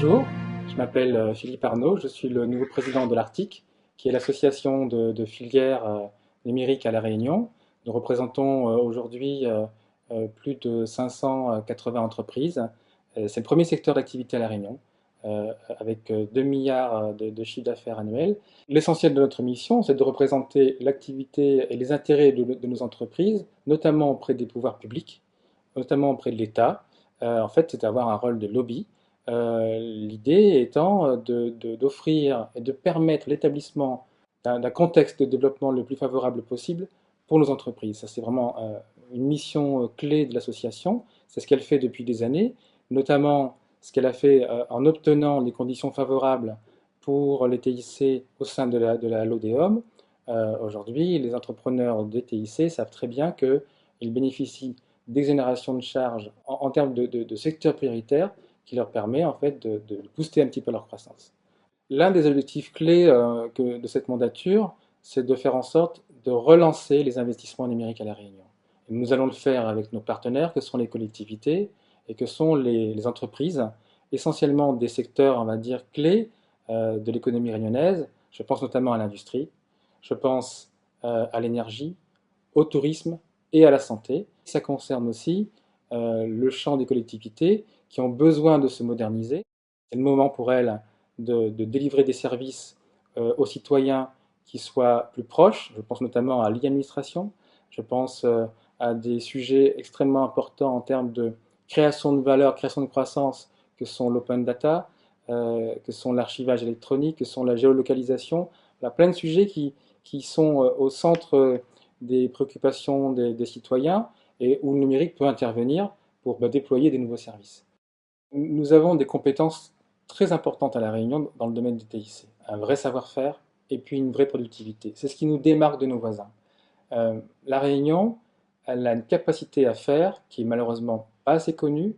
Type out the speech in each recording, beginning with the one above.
Bonjour, je m'appelle Philippe Arnaud, je suis le nouveau président de l'Arctique, qui est l'association de filières numériques à La Réunion. Nous représentons aujourd'hui plus de 580 entreprises. C'est le premier secteur d'activité à La Réunion, avec 2 milliards de chiffre d'affaires annuel. L'essentiel de notre mission, c'est de représenter l'activité et les intérêts de nos entreprises, notamment auprès des pouvoirs publics, notamment auprès de l'État. En fait, c'est d'avoir un rôle de lobby. L'idée étant d'offrir et de permettre l'établissement d'un contexte de développement le plus favorable possible pour nos entreprises. Ça, c'est vraiment une mission clé de l'association. C'est ce qu'elle fait depuis des années, notamment ce qu'elle a fait en obtenant les conditions favorables pour les TIC au sein de la LODEOM. Aujourd'hui, les entrepreneurs des TIC savent très bien qu'ils bénéficient d'exonération de charges en termes de secteur prioritaire qui leur permet en fait de booster un petit peu leur croissance. L'un des objectifs clés de cette mandature, c'est de faire en sorte de relancer les investissements numériques à La Réunion. Et nous allons le faire avec nos partenaires, que sont les collectivités et que sont les entreprises, essentiellement des secteurs, on va dire, clés de l'économie réunionnaise. Je pense notamment à l'industrie, je pense à l'énergie, au tourisme et à la santé. Ça concerne aussi le champ des collectivités qui ont besoin de se moderniser. C'est le moment pour elles de délivrer des services aux citoyens qui soient plus proches. Je pense notamment à l'e-administration. Je pense à des sujets extrêmement importants en termes de création de valeur, création de croissance, que sont l'open data, que sont l'archivage électronique, que sont la géolocalisation. Il y a plein de sujets qui sont au centre des préoccupations des citoyens et où le numérique peut intervenir pour déployer des nouveaux services. Nous avons des compétences très importantes à La Réunion dans le domaine du TIC, un vrai savoir-faire et puis une vraie productivité. C'est ce qui nous démarque de nos voisins. La Réunion, elle a une capacité à faire qui est malheureusement pas assez connue.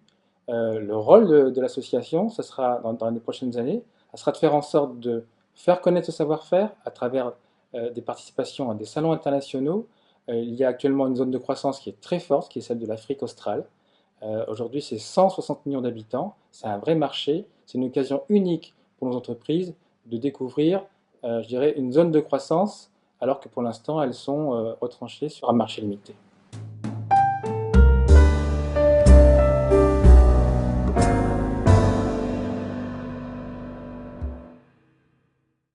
Le rôle de l'association, ce sera dans les prochaines années, ça sera de faire en sorte de faire connaître ce savoir-faire à travers des participations à des salons internationaux. Il y a actuellement une zone de croissance qui est très forte, qui est celle de l'Afrique australe. Aujourd'hui, c'est 160 millions d'habitants, c'est un vrai marché, c'est une occasion unique pour nos entreprises de découvrir, je dirais, une zone de croissance, alors que pour l'instant, elles sont retranchées sur un marché limité.